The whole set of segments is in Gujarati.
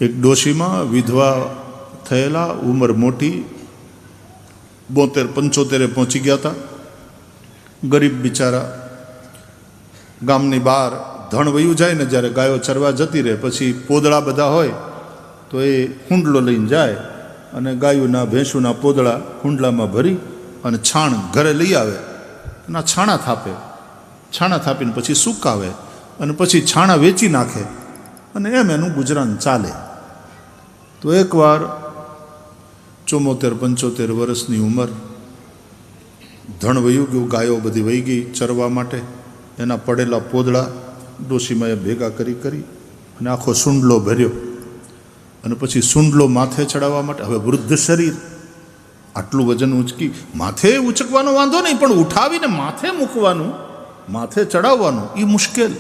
એક ડોશીમાં વિધવા થયેલા, ઉંમર મોટી, 72-75 પહોંચી ગયા હતા. ગરીબ બિચારા, ગામની બહાર ધણ વયું જાય ને, જ્યારે ગાયો ચરવા જતી રહે પછી પોદળા બધા હોય તો એ હુંડલો લઈને જાય અને ગાયોના ભેંસુના પોદળા હુંડલામાં ભરી અને છાણ ઘરે લઈ આવે અને છાણા થાપે. છાણા થાપીને પછી સૂકાવે અને પછી છાણા વેચી નાખે અને એમ એનું ગુજરાન ચાલે. તો એકવાર 74-75 વર્ષની ઉંમર, ધણ વયું ગયું, ગાયો બધી વહી ગઈ ચરવા માટે. એના પડેલા પોદળા ડોશીમાએ ભેગા કરી અને આખો સૂંડલો ભર્યો અને પછી સૂંડલો માથે ચડાવવા માટે. હવે વૃદ્ધ શરીર, આટલું વજન ઉંચકી, માથે ઉચકવાનો વાંધો નહીં, પણ ઉઠાવીને માથે મૂકવાનું, માથે ચડાવવાનું એ મુશ્કેલ.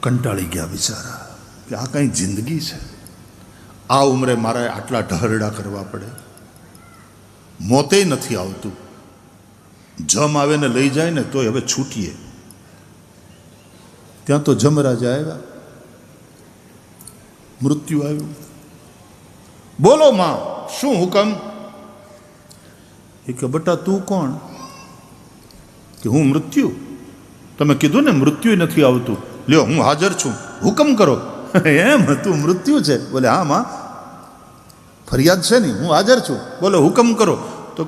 કંટાળી ગયા બિચારા કે આ કંઈ જિંદગી છે, આ ઉંમરે મારે આટલા ઢહરડા કરવા પડે, મોતે નથી આવતું, જમ આવે ને લઈ જાય ને તોય હવે છૂટીએ. ત્યાં તો જમરાજા આવ્યા, મૃત્યુ આવ્યું. બોલો માં, શું હુકમ? એ કે બેટા તું કોણ? કે હું મૃત્યુ. તમે કીધું ને મૃત્યુ નથી આવતું, લ્યો હું હાજર છું, હુકમ કરો. એમ તું મૃત્યુ છે? બોલે હા માં, ફરિયાદ છે ને, હું હાજર છું, બોલો હુકમ કરો. તો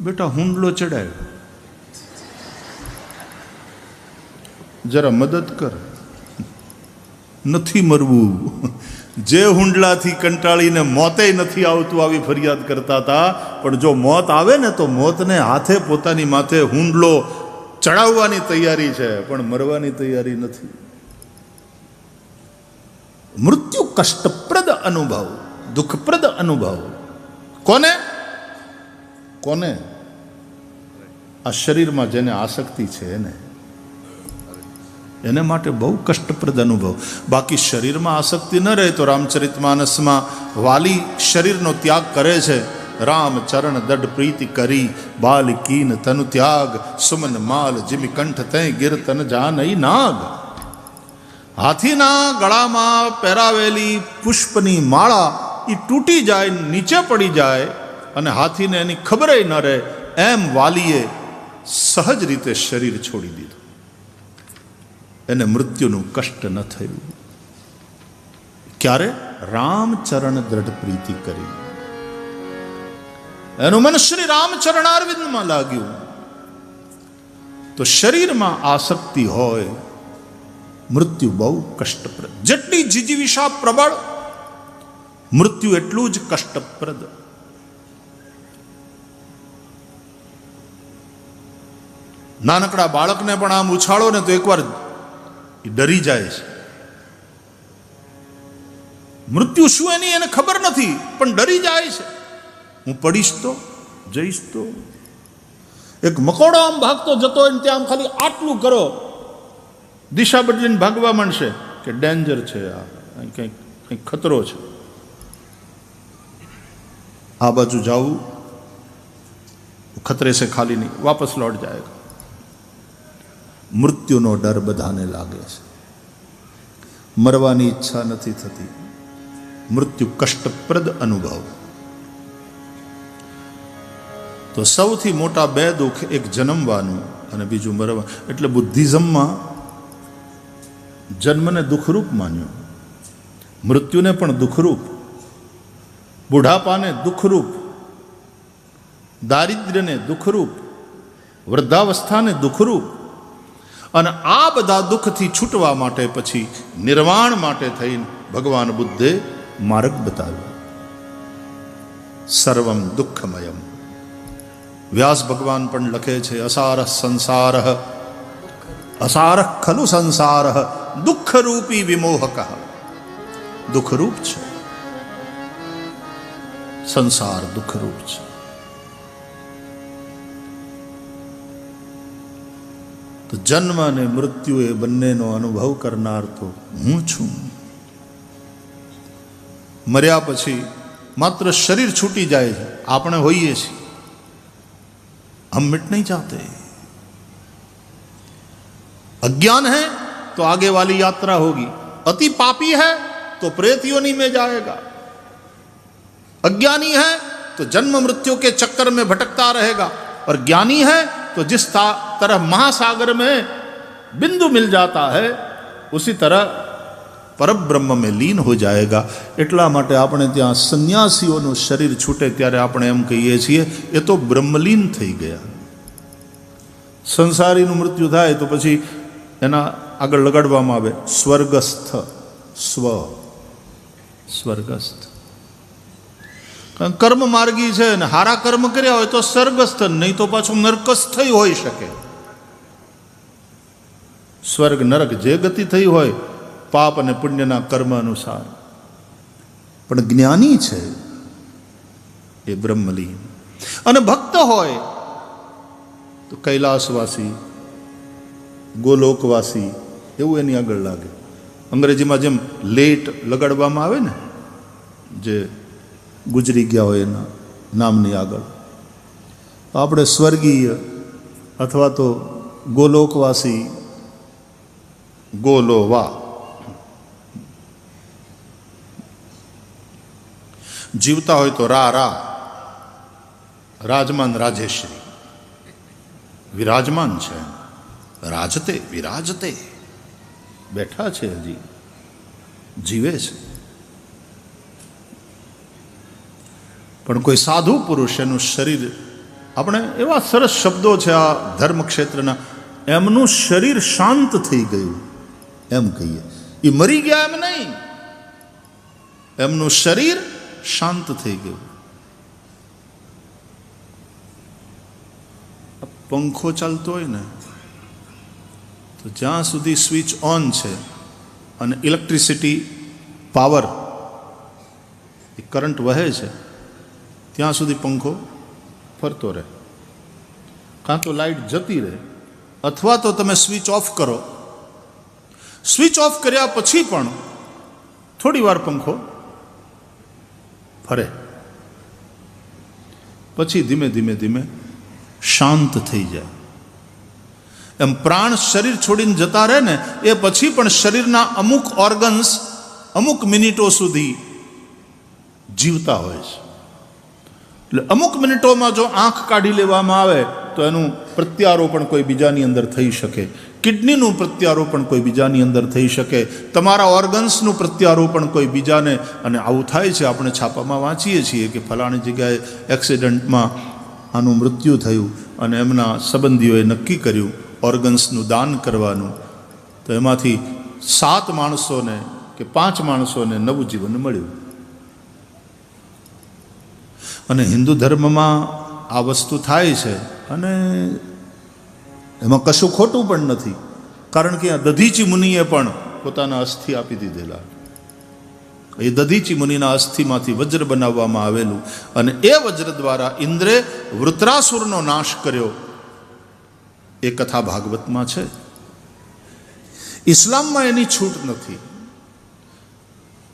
બેટા હુંડલો ચડાયો, જરા મદદ કર, નથી મરવું. જે હુંડલાથી કંટાળીને મોતે નથી આવતું આવી ફરિયાદ કરતા હતા, પણ જો મોત આવે ને તો મોતને હાથે પોતાની માથે હુંડલો ચડાવવાની તૈયારી છે, પણ મરવાની તૈયારી નથી. મૃત્યુ કષ્ટપ્રદ અનુભવ, દુઃખપ્રદ અનુભવ. કોને કોને? આ શરીરમાં જેને આસક્તિ છે એને માટે બહુ કષ્ટપ્રદ અનુભવ. બાકી શરીરમાં આસક્તિ ન રહે તો રામચરિતમાનસમાં વાલી શરીરનો ત્યાગ કરે છે. રામ ચરણ દઢ પ્રીતિ કરી, બાલ કીન તનુ ત્યાગ, સુમન માલ જીમી કંઠ તય ગિર તન જાનઈ નાગ. હાથીના ગળામાં પહેરાવેલી પુષ્પની માળા એ તૂટી જાય, નીચે પડી જાય અને હાથીને એની ખબર ન રહે, એમ વાલીએ સહજ રીતે શરીર છોડી દીધું. એને મૃત્યુનું કષ્ટ ન થયું. ક્યારે? રામચરણ દ્રઢ પ્રીતિ કરી. એનું મન શ્રી રામચરણારવિંદમાં લાગ્યું. તો શરીરમાં આસક્તિ હોય, મૃત્યુ બહુ કષ્ટપ્રદ. જેટલી જીજીવિષા પ્રબળ, મૃત્યુ એટલું જ કષ્ટપ્રદ. નાનકડા બાળકને પણ આમ ઉછાળો ને તો એકવાર ડરી જાય છે. મૃત્યુ શું એની એને ખબર નથી, પણ ડરી જાય છે. હું પડીશ તો, જઈશ તો. એક મકોડો આમ ભાગતો જતો હોય ને ત્યાં આમ ખાલી આટલું કરો, દિશા બદલીને ભાગવા માંડશે કે ડેન્જર છે, આ કંઈક ખતરો છે, આ બાજુ જાવું, ખતરે से ખાલી નહીં, વાપસ લौट जाएगा. મૃત્યુનો ડર બધાને લાગે છે, મરવાની ઈચ્છા નથી થતી. મૃત્યુ કષ્ટપ્રદ અનુભવ. તો સૌથી મોટા બે દુઃખ, એક જન્મવાનું અને બીજું મરવાનું. એટલે બુદ્ધિઝમમાં જન્મને દુઃખરૂપ માન્યો, મૃત્યુને પણ દુઃખરૂપ, બુઢાપાને દુઃખરૂપ, દારિદ્ર્યને દુઃખરૂપ, વૃદ્ધાવસ્થાને દુઃખરૂપ. અને આ બધા દુઃખથી છૂટવા માટે પછી નિર્વાણ માટે થઈને ભગવાન બુદ્ધે માર્ગ બતાવ્યો. સર્વમ દુઃખમયમ. વ્યાસ ભગવાન પણ લખે છે, અસાર સંસાર, અસાર ખલુ સંસાર દુઃખરૂપી વિમોહક. દુઃખરૂપ છે સંસાર, દુઃખરૂપ છે. તો જન્મ અને મૃત્યુ એ બંનેનો અનુભવ કરનાર તો હું છું. મર્યા પછી માત્ર શરીર છૂટી જાય છે, આપણે હોઈએ છીએ, હમ મિટ નહીં જાતે. अज्ञान है तो आगे वाली यात्रा होगी, अति पापी है तो प्रेत योनि में जाएगा, अज्ञानी है तो जन्म मृत्यु के चक्कर में भटकता रहेगा, और ज्ञानी है तो जिस तरह महासागर में बिंदु मिल जाता है उसी तरह परब्रह्म में लीन हो जाएगा। એટલા માટે આપણે ત્યાં સંન્યાસીઓનું શરીર છૂટે ત્યારે આપણે એમ કહીએ છીએ એ તો બ્રહ્મલીન થઈ ગયા. સંસારીનું મૃત્યુ થાય તો પછી એના આગળ લગાડવામાં આવે સ્વર્ગસ્થ, સ્વર્ગસ્થ. કર્મ માર્ગી છે ને હારા કર્મ કર્યા હોય તો સ્વર્ગસ્થ, નહીં તો પાછું નરકસ્થ હોઈ શકે. સ્વર્ગ નરક જે ગતિ થઈ હોય પાપ અને પુણ્યના કર્મ અનુસાર. પણ જ્ઞાની છે એ બ્રહ્મલીન, અને ભક્ત હોય તો કૈલાસવાસી, ગોલોકવાસી એવું એની આગળ લાગે. અંગ્રેજીમાં જેમ લેટ લગાડવામાં આવે ને, જે ગુજરી ગયા હોય એના નામની આગળ, આપણે સ્વર્ગીય અથવા તો ગોલોકવાસી, ગોલોવા. જીવતા હોય તો રાજમાન રાજેશ્રી, વિરાજમાન છે, રાજતે વિરાજતે, બેઠા છે, હજી જીવે છે. પણ કોઈ સાધુ પુરુષ એનું શરીર, આપણે એવા સરસ શબ્દો છે આ ધર્મ ક્ષેત્રના, એમનું શરીર શાંત થઈ ગયું એમ કહીએ. એ મરી ગયા એમ નહીં, એમનું શરીર શાંત થઈ ગયું. પંખો ચાલતો હોય ને તો જ્યાં સુધી સ્વિચ ઓન છે અને ઇલેક્ટ્રિસિટી પાવર એ કરંટ વહે છે ત્યાં સુધી પંખો ફરતો રહે. કાં તો લાઇટ જતી રહે, અથવા તો તમે સ્વિચ ઓફ કરો. સ્વિચ ઓફ કર્યા પછી પણ થોડી વાર પંખો ફરે, પછી ધીમે ધીમે ધીમે શાંત થઈ જાય. એમ પ્રાણ શરીર છોડીને જતા રહે ને એ પછી પણ શરીરના અમુક ઓર્ગન્સ અમુક મિનિટો સુધી જીવતા હોય છે. એટલે અમુક મિનિટોમાં જો આંખ કાઢી લેવામાં આવે તો એનું પ્રત્યારોપણ કોઈ બીજાની અંદર થઈ શકે, કિડનીનું પ્રત્યારોપણ કોઈ બીજાની અંદર થઈ શકે, તમારા ઓર્ગન્સનું પ્રત્યારોપણ કોઈ બીજાને. અને આવું થાય છે, આપણે છાપામાં વાંચીએ છીએ કે ફલાણી જગ્યાએ એક્સિડન્ટમાં આનું મૃત્યુ થયું અને એમના સંબંધીઓએ નક્કી કર્યું ઓર્ગન્સનું દાન કરવાનું, તો એમાંથી 7 માણસોને કે 5 માણસોને નવું જીવન મળ્યું. અને હિન્દુ ધર્મમાં આ વસ્તુ થાય છે અને એમાં કશું ખોટું પણ નથી, કારણ કે આ દધીચી મુનિએ પણ પોતાના અસ્થિ આપી દીધેલા. એ દધીચી મુનિના અસ્થિમાંથી વજ્ર બનાવવામાં આવેલું, અને એ વજ્ર દ્વારા ઇન્દ્રે વૃત્રાસુરનો નાશ કર્યો. એ કથા ભાગવતમાં છે. ઇસ્લામમાં એની છૂટ નથી.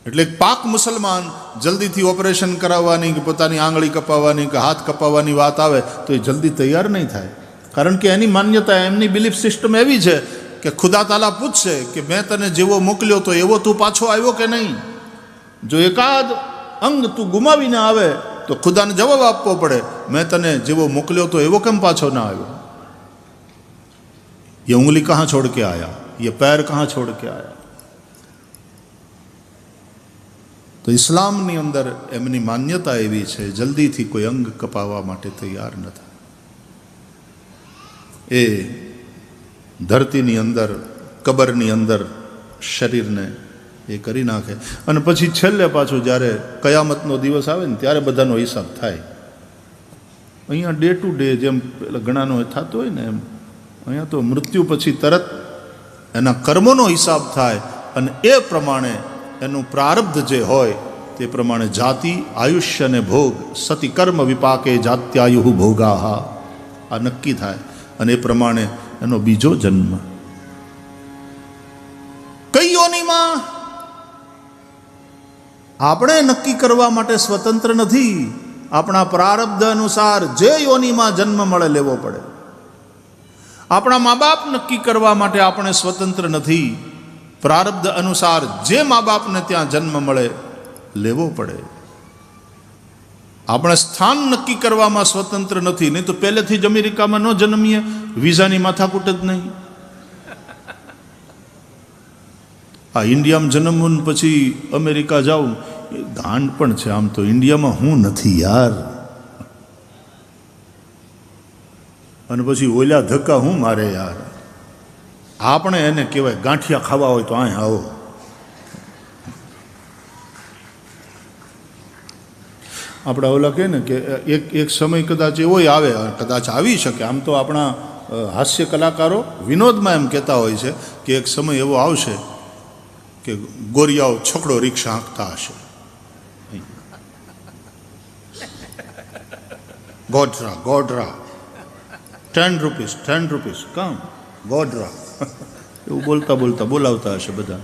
એટલે પાક મુસલમાન જલ્દીથી ઓપરેશન કરાવવાની કે પોતાની આંગળી કપાવવાની કે હાથ કપાવવાની વાત આવે તો એ જલ્દી તૈયાર નહીં થાય, કારણ કે એની માન્યતા, એમની બિલીફ સિસ્ટમ એવી છે કે ખુદા તાલા પૂછશે કે મેં તને જેવો મોકલ્યો તો એવો તું પાછો આવ્યો કે નહીં. જો એકાદ અંગ તું ગુમાવીને આવે તો ખુદાને જવાબ આપવો પડે, મેં તને જેવો મોકલ્યો તો એવો કેમ પાછો ના આવ્યો. ये उंगली कहाँ छोड़ के आया, ये पैर कहाँ छोड़ के आया. તો ઇસ્લામની અંદર એમની માન્યતા એવી છે, જલ્દીથી કોઈ અંગ કપાવવા માટે તૈયાર ન થાય. એ ધરતીની અંદર, કબરની અંદર શરીરને એ કરી નાખે, અને પછી છેલ્લે પાછું જ્યારે કયામતનો દિવસ આવે ને ત્યારે બધાનો હિસાબ થાય. અહીંયા ડે ટુ ડે જેમ પેલા ઘણાનો થતો હોય ને એમ અહીંયા તો મૃત્યુ પછી તરત એના કર્મોનો હિસાબ થાય, અને એ પ્રમાણે એનું પ્રારબ્ધ જે હોય તે પ્રમાણે જાતિ, આયુષ્ય અને ભોગ, સતી કર્મ વિપાકે જાત્યાયુ ભોગાહા, આ નક્કી થાય, અને એ પ્રમાણે એનો બીજો જન્મ. કઈ યોનિમાં આપણે નક્કી કરવા માટે સ્વતંત્ર નથી. આપણા પ્રારબ્ધ અનુસાર જે યોનિમાં જન્મ મળે લેવો પડે. આપણા મા બાપ નક્કી કરવા માટે આપણે સ્વતંત્ર નથી. પ્રારબ્ધ અનુસાર જે મા બાપને ત્યાં જન્મ મળે લેવો પડે. આપણે સ્થાન નક્કી કરવામાં સ્વતંત્ર નથી. નહીં તો પહેલેથી જ અમેરિકામાં ન જન્મીએ, વિઝાની માથાકૂટ જ નહીં. આ ઇન્ડિયામાં જન્મવું પછી અમેરિકા જાઉં એ ગાંડ પણ છે. આમ તો ઇન્ડિયામાં હું નથી યાર, અને પછી ઓલા ધક્કા હું મારે યાર. આપણે એને કહેવાય ગાંઠિયા ખાવા હોય તો અહીં આવો. આપણે ઓલા કહે ને કે એક સમય કદાચ એવો આવે, કદાચ આવી શકે. આમ તો આપણા હાસ્ય કલાકારો વિનોદમાં એમ કહેતા હોય છે કે એક સમય એવો આવશે કે ગોરિયાઓ છકડો રિક્ષા હાંકતા હશે. ગોડરા ગોડરા 10 રૂપીસ કમ ગોડરા એવું બોલતા બોલતા બોલાવતા હશે બધા.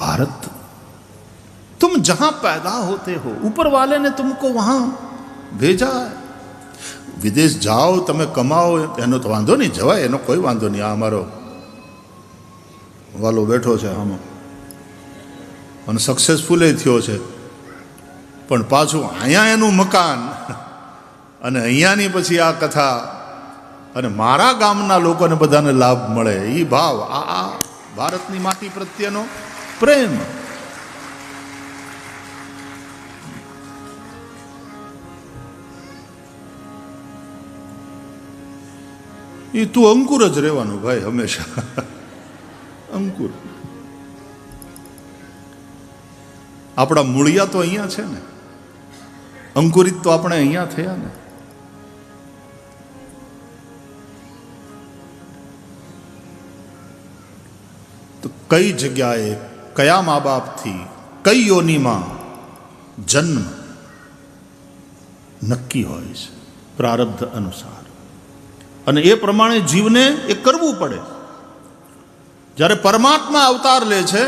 भारत तुम जहां पैदा होते हो ऊपर वाले ने तुमको वहां भेजा है. विदेश जाओ તમે કમાઓ એનો તો વાંધો નહીં, જવાય, એનો કોઈ વાંધો નહીં. આ અમારો વાલો બેઠો છે આમાં અને સક્સેસફુલ થયો છે, પણ પાછું અહીંયા એનું મકાન અને અહીંયાની પછી આ કથા અને મારા ગામના લોકોને બધાને લાભ મળે એ ભાવ, આ ભારતની માટી પ્રત્યેનો પ્રેમ. એ તું અંકુર જ રહેવાનું ભાઈ હંમેશા. અંકુર. આપણા મૂળિયા તો અહીંયા છે ને, અંકુરિત તો આપણે અહીંયા થયા ને. તો કઈ જગ્યાએ કયા મા બાપથી કઈ યોનિમાં જન્મ નક્કી હોય છે પ્રારબ્ધ અનુસાર, અને એ પ્રમાણે જીવને એ કરવું પડે. જ્યારે પરમાત્મા અવતાર લે છે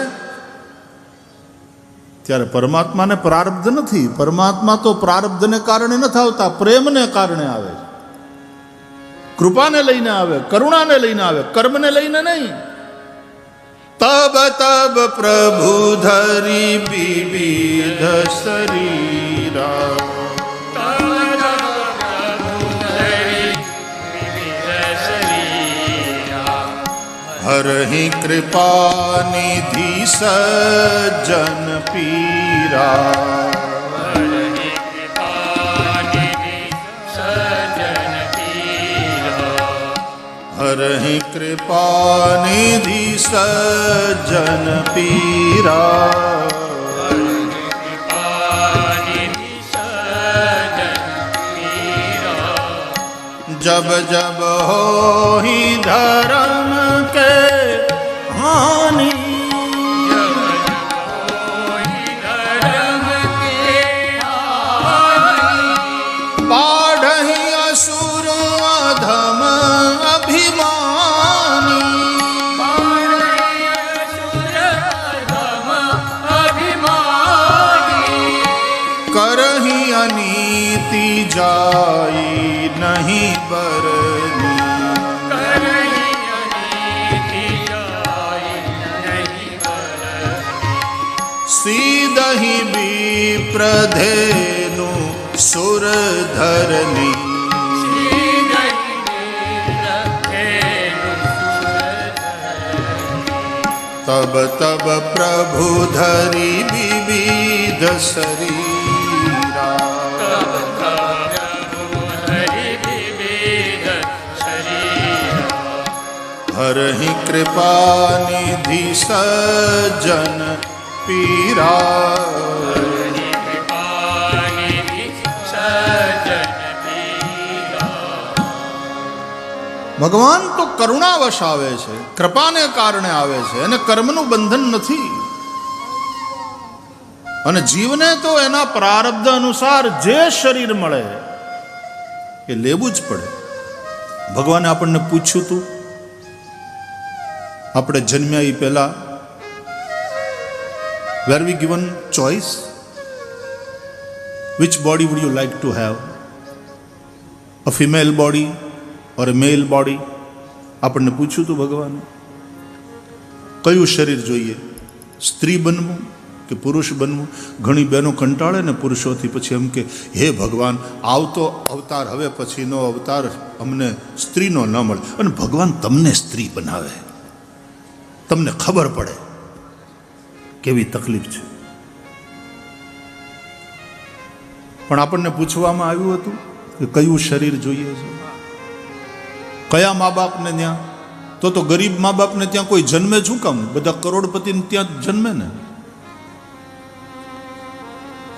ત્યારે પરમાત્માને પ્રારબ્ધ નથી. પરમાત્મા તો પ્રારબ્ધને કારણે નથી આવતા, પ્રેમને કારણે આવે છે. કૃપાને લઈને આવે, કરુણાને લઈને આવે, કર્મને લઈને નહીં. તબ તબ પ્રભુ ધરી વિવિધ શરીરા, હરહિ કૃપા નિધિ સજ્જન પીરા. હરહિ કૃપા નિધિ સજ્જન પીરા. जब जब हो ही धर्म के हानि, बाढ़हि असुर अधम अभिमानी. करहि अनीति जाई नहीं बरनी. सीदहि विप्रधेनु सुर धरनी. तब तब प्रभु धरी विविध शरीरा. हरहि कृपा निधि सज्जन पीरा. ભગવાન તો કરુણાવશ આવે છે, કૃપાને કારણે આવે છે, અને કર્મનું બંધન નથી. અને જીવને તો એના પ્રારબ્ધ અનુસાર જે શરીર મળે એ લેવું જ પડે. ભગવાને આપણને પૂછ્યું હતું આપણે જન્મ્યા એ પહેલા, were we given choice? Which body would you like to have? A female body or a male body? આપણને પૂછ્યું હતું ભગવાને કયું શરીર જોઈએ, સ્ત્રી બનવું કે પુરુષ બનવું? ઘણી બહેનો કંટાળે ને પુરુષોથી, પછી એમ કે હે ભગવાન, આવતો અવતાર હવે પછીનો અવતાર અમને સ્ત્રીનો ન મળે. અને ભગવાન તમને સ્ત્રી બનાવે, તમને ખબર પડે કેવી તકલીફ છે. પણ આપણને પૂછવામાં આવ્યું હતું કે કયું શરીર જોઈએ છે, કયા મા બાપને ત્યાં? તો ગરીબ મા બાપને ત્યાં કોઈ જન્મે શું કામ? બધા કરોડપતિને ત્યાં જન્મે ને.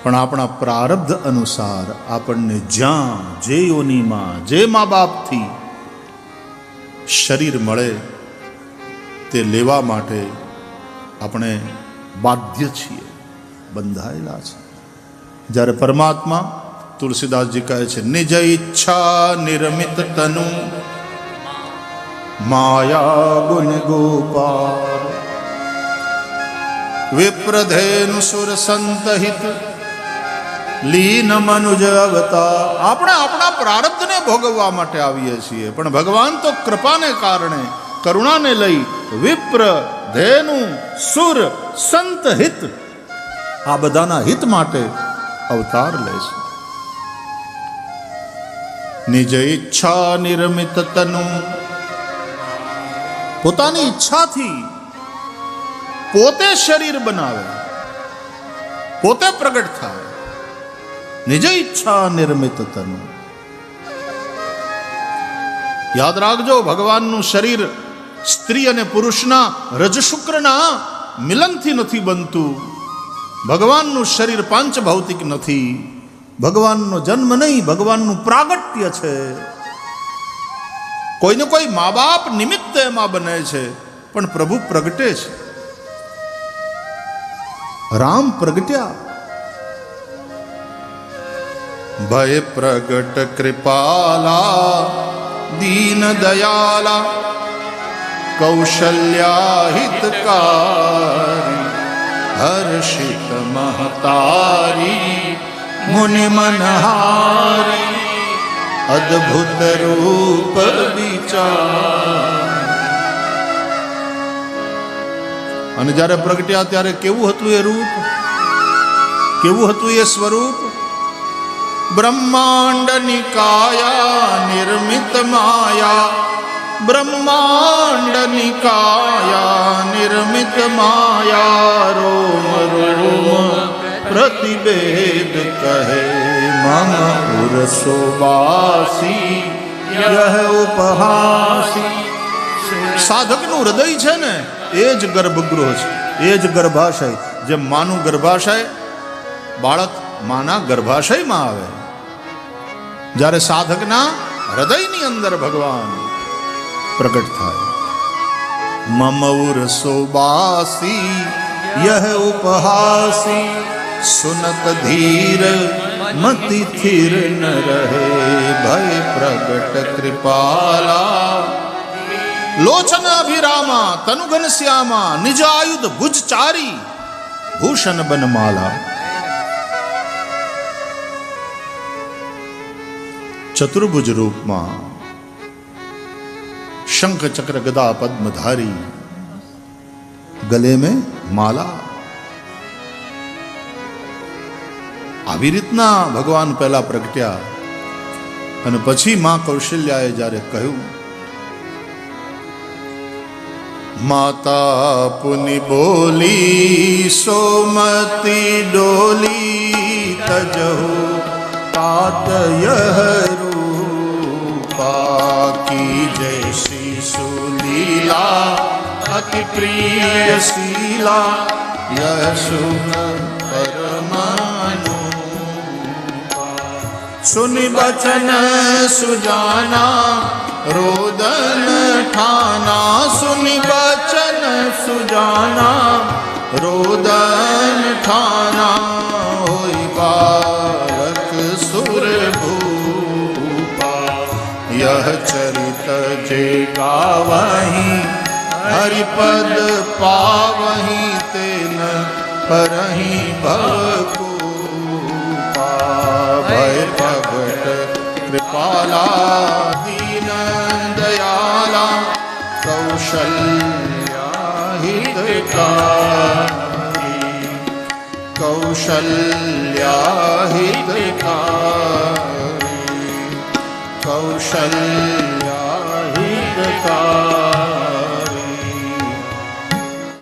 પણ આપણા પ્રારબ્ધ અનુસાર આપણને જ્યાં જે યોનિમાં જે મા બાપથી શરીર મળે તે લેવા માટે આપણે બાધ્ય છીએ, બંધાયેલા છે. જ્યારે પરમાત્મા, તુલસીદાસજી કહે છે, નિજ ઈચ્છા નિર્મિત તનુ માયા ગુણ ગોપાલ વિપ્રધેનુ સુર સંતહિત લીન મનુજ અવતાર. આપણે આપણા પ્રારબ્ધને ભોગવવા માટે આવીએ છીએ, પણ ભગવાન તો કૃપાને કારણે, કરુણાને લઈ વિપ્ર, ધેનુ, સુર, સંત હિત, આ બધાના હિત માટે અવતાર લે છે. નિજ ઈચ્છા નિર્મિત તનુ, પોતાની ઈચ્છાથી પોતે શરીર બનાવે, પોતે પ્રગટ થાય. નિજ ઈચ્છા નિર્મિત તનુ. યાદ રાખજો, ભગવાનનું શરીર સ્ત્રી અને પુરુષના રજશુક્રના મિલનથી નથી બનતું. ભગવાનનું શરીર પાંચ ભૌતિક નથી. ભગવાનનો જન્મ નહીં, ભગવાનનું પ્રાગટ્ય છે. કોઈને કોઈ મા બાપ નિમિત્ત એમાં બને છે, પણ પ્રભુ પ્રગટે છે. રામ પ્રગટ્યા. ભય પ્રગટ કૃપાલા દીન દયાલા કૌશલ્યા હિતકારી હર્ષિત મહતારી મુનિ મનહારી અદ્ભુત રૂપ વિચાર. અને જ્યારે પ્રગટ્યા ત્યારે કેવું હતું એ રૂપ, કેવું હતું એ સ્વરૂપ? બ્રહ્માંડ નિકાયા નિર્મિત માયા, બ્રહ્માંડ નિકાયા નિર્મિત માયા. રોમ રોમ પ્રતિભેદ કહે મમ ઉરસોવાસી યહ ઉપહાસી. સાધકનું હૃદય છે ને એ જ ગર્ભગૃહ છે, એ જ ગર્ભાશય. જેમ માનું ગર્ભાશય, બાળક માના ગર્ભાશયમાં આવે, જ્યારે સાધકના હૃદયની અંદર ભગવાન પ્રગટ થાય. મમ ઉરસોવાસી યહ ઉપહાસી સુનત ધીર મતિ થિર ન રહે ભય પ્રગટ કૃપાલા. લોચન અભિરામા તનુઘન શ્યામા નિજ આયુધ ભુજચારી ભૂષણ બનમાલા. ચતુર્ભુજ રૂપમાં શંખ ચક્ર ગદા પદ્મધારી, ગલે में માલા. આવી રીતના ભગવાન પહેલા પ્રગટ્યા અને પછી માં કૌશલ્યાએ જ્યારે કહ્યું, માતા પુનિ બોલી સોમતી ડોલી તજહુ તાતયહ રૂપા કી જૈસી સુલીલા અતિ પ્રિય શીલા યશુન પરમાનુ. सुनि बचन सुजाना रोदन ठाना, सुनि बचन सुजाना रोदन ठाना. होई बालक सुर भूपा यह चरित जे गावहीं हरिपद पावहीं तेन परहीं भव भय प्रगट कृपाला दीन दयाला कौशल्या हितकारी कौशल्या हितकारी कौशल्या हितकारी